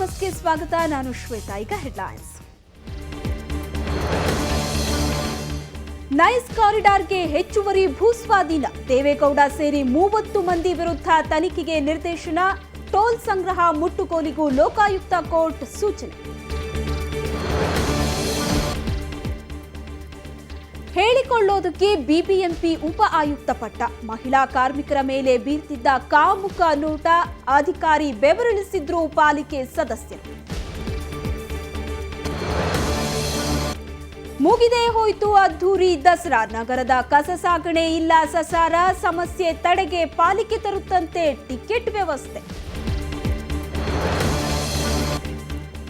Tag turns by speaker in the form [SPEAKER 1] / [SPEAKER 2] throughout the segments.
[SPEAKER 1] ಫೋಕಸ್ಗೆ ಸ್ವಾಗತ. ನಾನು ಶ್ವೇತಾ. ಈಗ ಹೆಡ್ಲೈನ್ಸ್. ನೈಸ್ ಕಾರಿಡಾರ್ಗೆ ಹೆಚ್ಚುವರಿ ಭೂಸ್ವಾಧೀನ, ದೇವೇಗೌಡ ಸೇರಿ 30 ಮಂದಿ ವಿರುದ್ಧ ತನಿಖೆಗೆ ನಿರ್ದೇಶನ, ಟೋಲ್ ಸಂಗ್ರಹ ಮುಟ್ಟುಗೋಲಿಗೂ ಲೋಕಾಯುಕ್ತ ಕೋರ್ಟ್ ಸೂಚನೆ. ಹೇಳಿಕೊಳ್ಳೋದಕ್ಕೆ ಬಿಬಿಎಂಪಿ ಉಪ ಆಯುಕ್ತ ಪಟ್ಟ, ಮಹಿಳಾ ಕಾರ್ಮಿಕರ ಮೇಲೆ ಬೀರ್ತಿದ್ದ ಕಾಮುಕ ನೋಟ, ಅಧಿಕಾರಿ ಬೆವರಿಳಿಸಿದ್ರು ಪಾಲಿಕೆ ಸದಸ್ಯರು. ಮುಗಿದೇ ಹೋಯಿತು ಅದ್ದೂರಿ ದಸರಾ, ನಗರದ ಕಸ ಸಾಗಣೆ ಇಲ್ಲ ಸಸಾರ, ಸಮಸ್ಯೆ ತಡೆಗೆ ಪಾಲಿಕೆ ತರುತ್ತಂತೆ ಟಿಕೆಟ್ ವ್ಯವಸ್ಥೆ.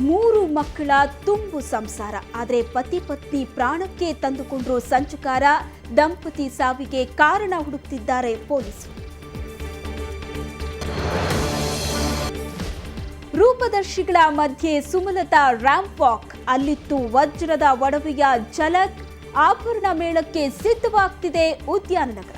[SPEAKER 1] 3 ಮಕ್ಕಳ ತುಂಬು ಸಂಸಾರ, ಆದರೆ ಪತಿ ಪತ್ನಿ ಪ್ರಾಣಕ್ಕೆ ತಂದುಕೊಂಡ್ರು ಸಂಚಕಾರ, ದಂಪತಿ ಸಾವಿಗೆ ಕಾರಣ ಹುಡುಕ್ತಿದ್ದಾರೆ ಪೊಲೀಸರು. ರೂಪದರ್ಶಿಗಳ ಮಧ್ಯೆ ಸುಮಲತಾ ರ್ಯಾಂಪ್ ವಾಕ್, ಅಲ್ಲಿತ್ತು ವಜ್ರದ ಒಡವೆಯ ಝಲಕ್, ಆಭರಣ ಮೇಳಕ್ಕೆ ಸಿದ್ಧವಾಗ್ತಿದೆ ಉದ್ಯಾನ ನಗರ.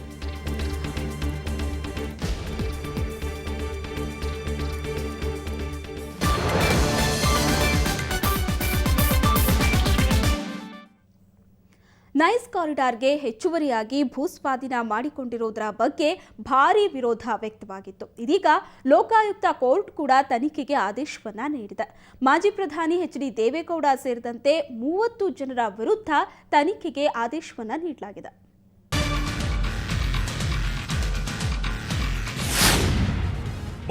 [SPEAKER 1] ನೈಸ್ ಕಾರಿಡಾರ್ಗೆ ಹೆಚ್ಚುವರಿಯಾಗಿ ಭೂಸ್ವಾಧೀನ ಮಾಡಿಕೊಂಡಿರುವುದರ ಬಗ್ಗೆ ಭಾರೀ ವಿರೋಧ ವ್ಯಕ್ತವಾಗಿತ್ತು. ಇದೀಗ ಲೋಕಾಯುಕ್ತ ಕೋರ್ಟ್ ಕೂಡ ತನಿಖೆಗೆ ಆದೇಶವನ್ನ ನೀಡಿದೆ. ಮಾಜಿ ಪ್ರಧಾನಿ ಎಚ್.ಡಿ. ದೇವೇಗೌಡ ಸೇರಿದಂತೆ 30 ಜನರ ವಿರುದ್ಧ ತನಿಖೆಗೆ ಆದೇಶವನ್ನ ನೀಡಲಾಗಿದೆ.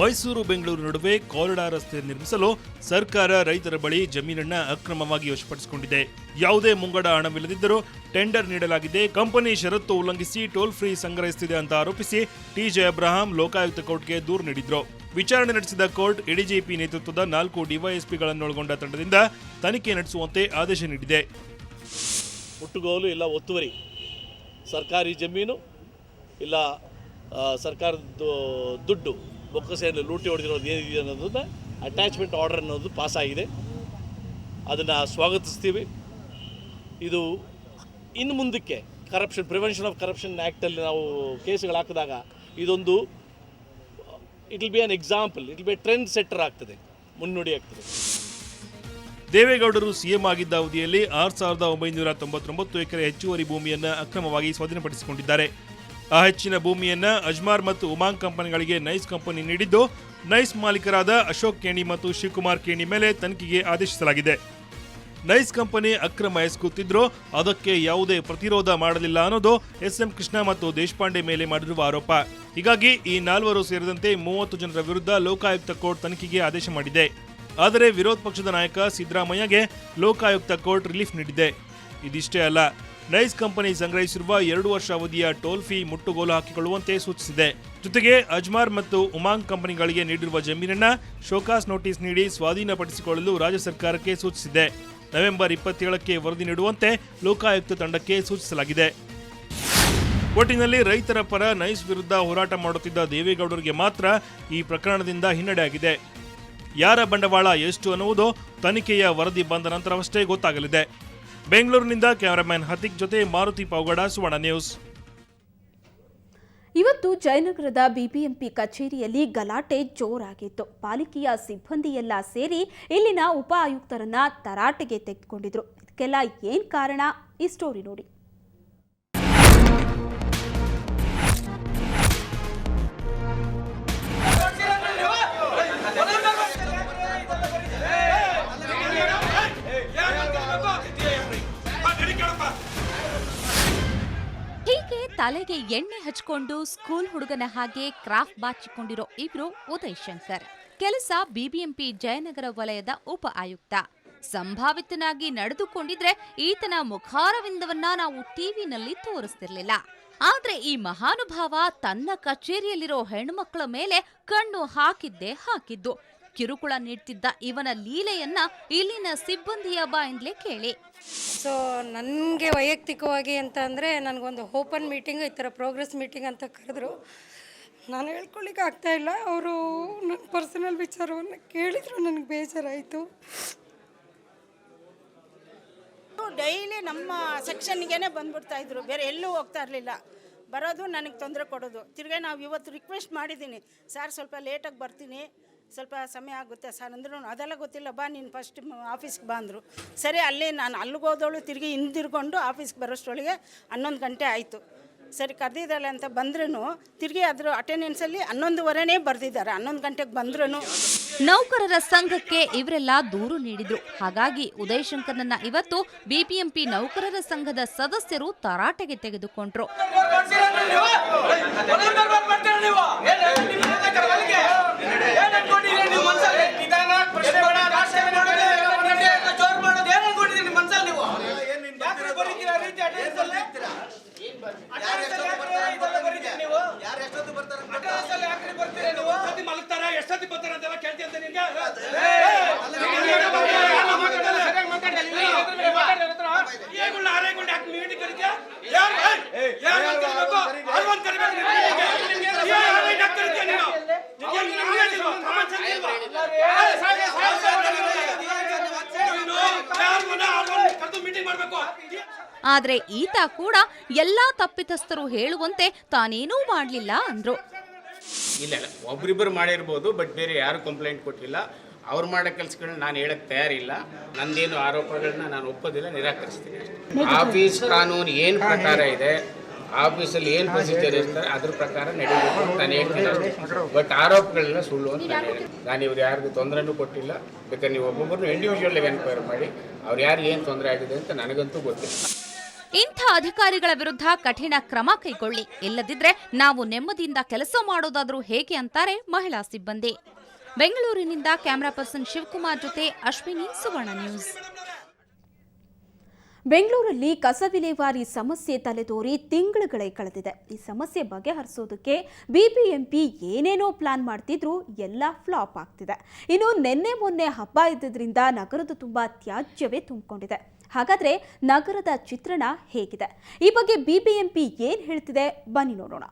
[SPEAKER 2] ಮೈಸೂರು ಬೆಂಗಳೂರು ನಡುವೆ ಕಾರಿಡಾರ್ ರಸ್ತೆ ನಿರ್ಮಿಸಲು ಸರ್ಕಾರ ರೈತರ ಬಳಿ ಜಮೀನನ್ನ ಅಕ್ರಮವಾಗಿ ವಶಪಡಿಸಿಕೊಂಡಿದೆ. ಯಾವುದೇ ಮುಂಗಡ ಹಣವಿಲ್ಲದಿದ್ದರೂ ಟೆಂಡರ್ ನೀಡಲಾಗಿದೆ. ಕಂಪನಿ ಷರತ್ತು ಉಲ್ಲಂಘಿಸಿ ಟೋಲ್ ಫ್ರೀ ಸಂಗ್ರಹಿಸುತ್ತಿದೆ ಅಂತ ಆರೋಪಿಸಿ ಟಿ.ಜೆ. ಅಬ್ರಹಾಂ ಲೋಕಾಯುಕ್ತ ಕೋರ್ಟ್ಗೆ ದೂರು ನೀಡಿದ್ರು. ವಿಚಾರಣೆ ನಡೆಸಿದ ಕೋರ್ಟ್ ಎಡಿಜಿಪಿ ನೇತೃತ್ವದ 4 ಡಿವೈಎಸ್ಪಿಗಳನ್ನೊಳಗೊಂಡ ತಂಡದಿಂದ ತನಿಖೆ ನಡೆಸುವಂತೆ ಆದೇಶ ನೀಡಿದೆ.
[SPEAKER 3] ಮುಟ್ಟುಗೋಲು ಇಲ್ಲ ಒತ್ತುವರಿ, ಸರ್ಕಾರಿ ಜಮೀನು ಇಲ್ಲ ಸರ್ಕಾರದ ದುಡ್ಡು ಬೊಕ್ಕಸೆಯನ್ನು ಲೂಟಿ ಹೊಡೆದಿರೋದು ಏನಿದೆ ಅನ್ನೋದನ್ನ ಅಟ್ಯಾಚ್ಮೆಂಟ್ ಆರ್ಡರ್ ಅನ್ನೋದು ಪಾಸ್ ಆಗಿದೆ. ಅದನ್ನು ಸ್ವಾಗತಿಸ್ತೀವಿ. ಇದು ಇನ್ನು ಮುಂದಕ್ಕೆ ಪ್ರಿವೆನ್ಷನ್ ಆಫ್ ಕರಪ್ಷನ್ ಆ್ಯಕ್ಟಲ್ಲಿ ನಾವು ಕೇಸುಗಳು ಹಾಕಿದಾಗ ಇದೊಂದು it will be an example, it will be trend setter ಆಗ್ತದೆ, ಮುನ್ನುಡಿ ಆಗ್ತದೆ.
[SPEAKER 2] ದೇವೇಗೌಡರು ಸಿಎಂ ಆಗಿದ್ದ ಅವಧಿಯಲ್ಲಿ 6,999 ಎಕರೆ ಹೆಚ್ಚುವರಿ ಭೂಮಿಯನ್ನು ಅಕ್ರಮವಾಗಿ ಸ್ವಾಧೀನಪಡಿಸಿಕೊಂಡಿದ್ದಾರೆ. ಆ ಹೆಚ್ಚಿನ ಭೂಮಿಯನ್ನ ಅಜ್ಮಾರ್ ಮತ್ತು ಉಮಾಂಗ್ ಕಂಪನಿಗಳಿಗೆ ನೈಸ್ ಕಂಪನಿ ನೀಡಿದ್ದು, ನೈಸ್ ಮಾಲೀಕರಾದ ಅಶೋಕ್ ಕೇಣಿ ಮತ್ತು ಶಿವಕುಮಾರ್ ಕೇಣಿ ಮೇಲೆ ತನಿಖೆಗೆ ಆದೇಶಿಸಲಾಗಿದೆ. ನೈಸ್ ಕಂಪನಿ ಅಕ್ರಮ ಎಸಗುತ್ತಿದ್ರೂ ಅದಕ್ಕೆ ಯಾವುದೇ ಪ್ರತಿರೋಧ ಮಾಡಲಿಲ್ಲ ಅನ್ನೋದು ಎಸ್.ಎಂ. ಕೃಷ್ಣ ಮತ್ತು ದೇಶಪಾಂಡೆ ಮೇಲೆ ಮಾಡಿರುವ ಆರೋಪ. ಹೀಗಾಗಿ ಈ 4 ಸೇರಿದಂತೆ 30 ಜನರ ವಿರುದ್ಧ ಲೋಕಾಯುಕ್ತ ಕೋರ್ಟ್ ತನಿಖೆಗೆ ಆದೇಶ ಮಾಡಿದೆ. ಆದರೆ ವಿರೋಧ ಪಕ್ಷದ ನಾಯಕ ಸಿದ್ದರಾಮಯ್ಯಗೆ ಲೋಕಾಯುಕ್ತ ಕೋರ್ಟ್ ರಿಲೀಫ್ ನೀಡಿದೆ. ಇದಿಷ್ಟೇ ಅಲ್ಲ, ನೈಸ್ ಕಂಪನಿ ಸಂಗ್ರಹಿಸಿರುವ 2 ವರ್ಷ ಅವಧಿಯ ಟೋಲ್ ಫೀ ಮುಟ್ಟುಗೋಲು ಹಾಕಿಕೊಳ್ಳುವಂತೆ ಸೂಚಿಸಿದೆ. ಜೊತೆಗೆ ಅಜ್ಮಾರ್ ಮತ್ತು ಉಮಾಂಗ್ ಕಂಪನಿಗಳಿಗೆ ನೀಡಿರುವ ಜಮೀನನ್ನ ಶೋಕಾಸ್ ನೋಟಿಸ್ ನೀಡಿ ಸ್ವಾಧೀನಪಡಿಸಿಕೊಳ್ಳಲು ರಾಜ್ಯ ಸರ್ಕಾರಕ್ಕೆ ಸೂಚಿಸಿದೆ. ನವೆಂಬರ್ 27ಕ್ಕೆ ವರದಿ ನೀಡುವಂತೆ ಲೋಕಾಯುಕ್ತ ತಂಡಕ್ಕೆ ಸೂಚಿಸಲಾಗಿದೆ. ಒಟ್ಟಿನಲ್ಲಿ ರೈತರ ಪರ ನೈಸ್ ವಿರುದ್ಧ ಹೋರಾಟ ಮಾಡುತ್ತಿದ್ದ ದೇವೇಗೌಡರಿಗೆ ಮಾತ್ರ ಈ ಪ್ರಕರಣದಿಂದ ಹಿನ್ನಡೆಯಾಗಿದೆ. ಯಾರ ಬಂಡವಾಳ ಎಷ್ಟು ಅನ್ನುವುದು ತನಿಖೆಯ ವರದಿ ಬಂದ ನಂತರವಷ್ಟೇ ಗೊತ್ತಾಗಲಿದೆ. ಬೆಂಗಳೂರಿನಿಂದ ಕ್ಯಾಮರಾಮನ್ ಹತಿಕ್ ಜೊತೆ ಮಾರುತಿ ಪಾವಗಡ, ಸುವರ್ಣ ನ್ಯೂಸ್.
[SPEAKER 1] ಇವತ್ತು ಜಯನಗರದ ಬಿಬಿಎಂಪಿ ಕಚೇರಿಯಲ್ಲಿ ಗಲಾಟೆ ಜೋರಾಗಿತ್ತು. ಪಾಲಿಕೆಯ ಸಿಬ್ಬಂದಿಯೆಲ್ಲ ಸೇರಿ ಇಲ್ಲಿನ ಉಪ ಆಯುಕ್ತರನ್ನ ತರಾಟೆಗೆ ತೆಗೆದುಕೊಂಡಿದ್ರು. ಇದಕ್ಕೆಲ್ಲ ಏನ್ ಕಾರಣ? ಈ ಸ್ಟೋರಿ ನೋಡಿ.
[SPEAKER 4] ಹೀಗೆ ತಲೆಗೆ ಎಣ್ಣೆ ಹಚ್ಕೊಂಡು ಸ್ಕೂಲ್ ಹುಡುಗನ ಹಾಗೆ ಕ್ರಾಫ್ಟ್ ಬಾಚಿಕೊಂಡಿರೋ ಇಬ್ರು ಉದಯ್ ಶಂಕರ್. ಕೆಲಸ ಬಿಬಿಎಂಪಿ ಜಯನಗರ ವಲಯದ ಉಪ ಆಯುಕ್ತ. ಸಂಭಾವಿತನಾಗಿ ನಡೆದುಕೊಂಡಿದ್ರೆ ಈತನ ಮುಖಾರವಿಂದವನ್ನ ನಾವು ಟಿವಿನಲ್ಲಿ ತೋರಿಸ್ತಿರ್ಲಿಲ್ಲ. ಆದ್ರೆ ಈ ಮಹಾನುಭಾವ ತನ್ನ ಕಚೇರಿಯಲ್ಲಿರೋ ಹೆಣ್ಮಕ್ಳ ಮೇಲೆ ಕಣ್ಣು ಹಾಕಿದ್ದೇ ಹಾಕಿದ್ದು. ಕಿರುಕುಳ ನೀಡ್ತಿದ್ದ ಇವನ ಲೀಲೆಯನ್ನ ಇಲ್ಲಿನ ಸಿಬ್ಬಂದಿಯ ಬಾಯಿಂದಲೇ ಕೇಳಿ.
[SPEAKER 5] ಸೊ ನನಗೆ ವೈಯಕ್ತಿಕವಾಗಿ ಅಂತ ಅಂದರೆ ನನಗೊಂದು ಓಪನ್ ಮೀಟಿಂಗ್, ಈ ಥರ ಪ್ರೋಗ್ರೆಸ್ ಮೀಟಿಂಗ್ ಅಂತ ಕರೆದ್ರು. ನಾನು ಹೇಳ್ಕೊಳ್ಳಿಕ್ಕೆ ಆಗ್ತಾಯಿಲ್ಲ. ಅವರು ನನ್ನ ಪರ್ಸನಲ್ ವಿಚಾರವನ್ನು ಕೇಳಿದ್ರು, ನನಗೆ ಬೇಜಾರಾಯಿತು.
[SPEAKER 6] ಡೈಲಿ ನಮ್ಮ ಸೆಕ್ಷನ್ಗೇ ಬಂದ್ಬಿಡ್ತಾಯಿದ್ರು, ಬೇರೆ ಎಲ್ಲೂ ಹೋಗ್ತಾ ಇರಲಿಲ್ಲ. ಬರೋದು ನನಗೆ ತೊಂದರೆ ಕೊಡೋದು. ತಿರ್ಗಿ ನಾವು ಇವತ್ತು ರಿಕ್ವೆಸ್ಟ್ ಮಾಡಿದ್ದೀನಿ, ಸರ್ ಸ್ವಲ್ಪ ಲೇಟಾಗಿ ಬರ್ತೀನಿ, ಸ್ವಲ್ಪ ಸಮಯ ಆಗುತ್ತೆ ಸರ್ ಅಂದ್ರು ಅದೆಲ್ಲ ಗೊತ್ತಿಲ್ಲ, ಬಾ ನೀನು ಫಸ್ಟ್ ಆಫೀಸ್ಗೆ ಬಾ ಅಂದರು. ಸರಿ, ಅಲ್ಲಿ ನಾನು ಅಲ್ಲಿಗೆ ಹೋದವಳು ತಿರುಗಿ ಹಿಂದಿರ್ಕೊಂಡು ಆಫೀಸ್ಗೆ ಬರೋಷ್ಟರೊಳಗೆ 11 ಗಂಟೆ ಆಯಿತು. ಸರಿ ಕರೆದಿದ್ದಾಳೆ ಅಂತ ಬಂದ್ರೂ ತಿರುಗಿ ಅದ್ರ ಅಟೆಂಡೆನ್ಸಲ್ಲಿ 11:15 ಬರೆದಿದ್ದಾರೆ. 11 ಗಂಟೆಗೆ ಬಂದ್ರೂ
[SPEAKER 4] ನೌಕರರ ಸಂಘಕ್ಕೆ ಇವರೆಲ್ಲ ದೂರು ನೀಡಿದ್ರು. ಹಾಗಾಗಿ ಉದಯ್ ಶಂಕರ್ನನ್ನ ಇವತ್ತು ಬಿಬಿಎಂಪಿ ನೌಕರರ ಸಂಘದ ಸದಸ್ಯರು ತರಾಟೆಗೆ ತೆಗೆದುಕೊಂಡ್ರು. ಆದ್ರೆ ಈತ ಕೂಡ ಎಲ್ಲಾ ತಪ್ಪಿತಸ್ಥರು ಹೇಳುವಂತೆ ತಾನೇನೂ ಮಾಡಲಿಲ್ಲ ಅಂದ್ರು.
[SPEAKER 7] ಇಲ್ಲ ಒಬ್ರಿಬ್ಬರು ಮಾಡಿರ್ಬೋದು, ಬಟ್ ಬೇರೆ ಯಾರು ಕಂಪ್ಲೇಂಟ್ ಕೊಟ್ಟಿಲ್ಲ. ಅವ್ರು ಮಾಡೋ ಕೆಲಸಗಳನ್ನ ನಾನು ಹೇಳಕ್ ತಯಾರಿಲ್ಲ. ನಂದೇನು ಆರೋಪಗಳನ್ನ ನಾನು ಒಪ್ಪೋದಿಲ್ಲ, ನಿರಾಕರಿಸ್ತೀನಿ. ಆಫೀಸ್ ಕಾನೂನು ಏನು ಪ್ರಕಾರ ಇದೆ, ಆಫೀಸಲ್ಲಿ ಏನು ಪ್ರೊಸೀಜರ್ ಇರ್ತಾರೆ ಅದ್ರ ಪ್ರಕಾರ ನಡೆಯಬೇಕು ಅಂತ ನಾನು ಹೇಳ್ತೀನಿ ಅಷ್ಟೇ. ಬಟ್ ಆರೋಪಗಳನ್ನ ಸುಳ್ಳು ಅಂತ ನಾನು ಇವ್ರು ಯಾರಿಗೂ ತೊಂದರೆನೂ ಕೊಟ್ಟಿಲ್ಲ. ಬೇಕಾದ್ರೆ ನೀವು ಒಬ್ಬೊಬ್ಬರನ್ನು ಇಂಡಿವಿಜುವಲ್ ಎನ್ಕ್ವೈರಿ ಮಾಡಿ ಅವ್ರು ಯಾರಿಗೆ ಏನು ತೊಂದರೆ ಆಗಿದೆ ಅಂತ ನನಗಂತೂ ಗೊತ್ತಿಲ್ಲ.
[SPEAKER 4] ಇಂಥ ಅಧಿಕಾರಿಗಳ ವಿರುದ್ಧ ಕಠಿಣ ಕ್ರಮ ಕೈಗೊಳ್ಳಿ, ಇಲ್ಲದಿದ್ರೆ ನಾವು ನೆಮ್ಮದಿಯಿಂದ ಕೆಲಸ ಮಾಡೋದಾದ್ರೂ ಹೇಗೆ ಅಂತಾರೆ ಮಹಿಳಾ ಸಿಬ್ಬಂದಿ. ಬೆಂಗಳೂರಿನಿಂದ ಕ್ಯಾಮರಾ ಪರ್ಸನ್ ಶಿವಕುಮಾರ್ ಜೊತೆ ಅಶ್ವಿನಿ, ಸುವರ್ಣ ನ್ಯೂಸ್.
[SPEAKER 1] ಬೆಂಗಳೂರಲ್ಲಿ ಕಸ ವಿಲೇವಾರಿ ಸಮಸ್ಯೆ ತಲೆದೋರಿ ತಿಂಗಳುಗಳೇ ಕಳೆದಿದೆ. ಈ ಸಮಸ್ಯೆ ಬಗೆಹರಿಸೋದಕ್ಕೆ ಬಿಬಿಎಂಪಿ ಏನೇನೋ ಪ್ಲಾನ್ ಮಾಡ್ತಿದ್ರು, ಎಲ್ಲ ಫ್ಲಾಪ್ ಆಗ್ತಿದೆ. ಇನ್ನು ನಿನ್ನೆ ಮೊನ್ನೆ ಹಬ್ಬ ಇದ್ದಿದ್ರಿಂದ ನಗರದ ತುಂಬ ತ್ಯಾಜ್ಯವೇ ತುಂಬಿಕೊಂಡಿದೆ. ಹಾಗಾದ್ರೆ ನಗರದ ಚಿತ್ರಣ ಹೇಗಿದೆ? ಈ ಬಗ್ಗೆ ಬಿಬಿಎಂಪಿ ಏನ್ ಹೇಳ್ತಿದೆ, ಬನ್ನಿ ನೋಡೋಣ.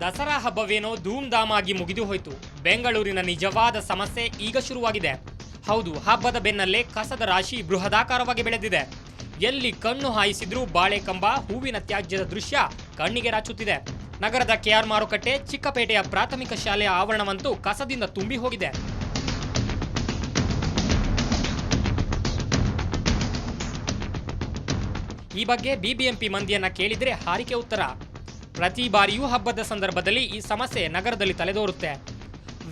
[SPEAKER 8] ದಸರಾ ಹಬ್ಬವೇನೋ ಧೂಮ್ಧಾಮ್ ಆಗಿ ಮುಗಿದು ಹೋಯಿತು. ಬೆಂಗಳೂರಿನ ನಿಜವಾದ ಸಮಸ್ಯೆ ಈಗ ಶುರುವಾಗಿದೆ. ಹೌದು, ಹಬ್ಬದ ಬೆನ್ನಲ್ಲೇ ಕಸದ ರಾಶಿ ಬೃಹದಾಕಾರವಾಗಿ ಬೆಳೆದಿದೆ. ಎಲ್ಲಿ ಕಣ್ಣು ಹಾಯಿಸಿದ್ರೂ ಬಾಳೆಕಂಬ, ಹೂವಿನ ತ್ಯಾಜ್ಯದ ದೃಶ್ಯ ಕಣ್ಣಿಗೆ ರಾಚುತ್ತಿದೆ. ನಗರದ ಕೆಆರ್ ಮಾರುಕಟ್ಟೆ, ಚಿಕ್ಕಪೇಟೆಯ ಪ್ರಾಥಮಿಕ ಶಾಲೆಯ ಆವರಣವಂತೂ ಕಸದಿಂದ ತುಂಬಿ ಹೋಗಿದೆ. ಈ ಬಗ್ಗೆ ಬಿಬಿಎಂಪಿ ಮಂದಿಯನ್ನ ಕೇಳಿದ್ರೆ ಹಾರಿಕೆ ಉತ್ತರ. ಪ್ರತಿ ಬಾರಿಯೂ ಹಬ್ಬದ ಸಂದರ್ಭದಲ್ಲಿ ಈ ಸಮಸ್ಯೆ ನಗರದಲ್ಲಿ ತಲೆದೋರುತ್ತೆ.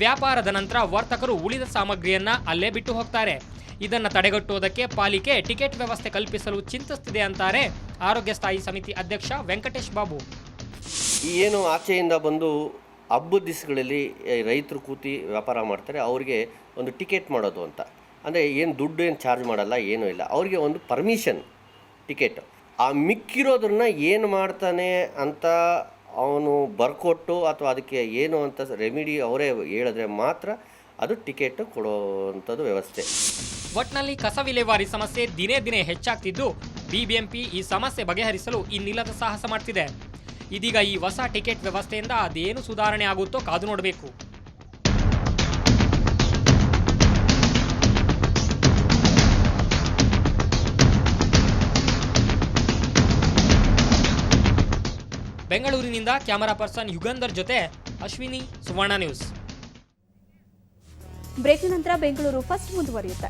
[SPEAKER 8] ವ್ಯಾಪಾರದ ನಂತರ ವರ್ತಕರು ಉಳಿದ ಸಾಮಗ್ರಿಯನ್ನ ಅಲ್ಲೇ ಬಿಟ್ಟು ಹೋಗ್ತಾರೆ. ಇದನ್ನು ತಡೆಗಟ್ಟುವುದಕ್ಕೆ ಪಾಲಿಕೆ ಟಿಕೆಟ್ ವ್ಯವಸ್ಥೆ ಕಲ್ಪಿಸಲು ಚಿಂತಿಸುತ್ತಿದೆ ಅಂತಾರೆ ಆರೋಗ್ಯ ಸ್ಥಾಯಿ ಸಮಿತಿ ಅಧ್ಯಕ್ಷ ವೆಂಕಟೇಶ್ ಬಾಬು.
[SPEAKER 9] ಏನು ಆಚೆಯಿಂದ ಬಂದು ಹಬ್ಬದ ದಿವಸಗಳಲ್ಲಿ ರೈತರು ಕೂತಿ ವ್ಯಾಪಾರ ಮಾಡ್ತಾರೆ, ಅವ್ರಿಗೆ ಒಂದು ಟಿಕೆಟ್ ಮಾಡೋದು ಅಂತ, ಅಂದರೆ ಏನು ದುಡ್ಡು ಏನು ಚಾರ್ಜ್ ಮಾಡಲ್ಲ, ಏನೂ ಇಲ್ಲ, ಅವ್ರಿಗೆ ಒಂದು ಪರ್ಮಿಷನ್ ಟಿಕೆಟ್. ಆ ಮಿಕ್ಕಿರೋದನ್ನ ಏನು ಮಾಡ್ತಾನೆ ಅಂತ ಅವನು ಬರ್ಕೊಟ್ಟು ಅಥವಾ ಅದಕ್ಕೆ ಏನು ಅಂತ ರೆಮಿಡಿ ಅವರೇ ಹೇಳಿದ್ರೆ ಮಾತ್ರ ಅದು ಟಿಕೆಟ್ ಕೊಡುವಂಥದ್ದು ವ್ಯವಸ್ಥೆ.
[SPEAKER 8] ಒಟ್ನಲ್ಲಿ ಕಸ ವಿಲೇವಾರಿ ಸಮಸ್ಯೆ ದಿನೇ ದಿನೇ ಹೆಚ್ಚಾಗ್ತಿದ್ದು, ಬಿಬಿಎಂಪಿ ಈ ಸಮಸ್ಯೆ ಬಗೆಹರಿಸಲು ಇನ್ನಿಲ್ಲದ ಸಾಹಸ ಮಾಡ್ತಿದೆ. ಇದೀಗ ಈ ಹೊಸ ಟಿಕೆಟ್ ವ್ಯವಸ್ಥೆಯಿಂದ ಅದೇನು ಸುಧಾರಣೆ ಆಗುತ್ತೋ ಕಾದು ನೋಡಬೇಕು. ಬೆಂಗಳೂರಿನಿಂದ ಕ್ಯಾಮರಾ ಪರ್ಸನ್ ಯುಗಂಧರ್ ಜೊತೆ ಅಶ್ವಿನಿ, ಸುವರ್ಣ ನ್ಯೂಸ್.
[SPEAKER 1] ಬ್ರೇಕ್ ನಂತರ ಬೆಂಗಳೂರು ಫಸ್ಟ್ ಮುಂದುವರಿಯುತ್ತೆ.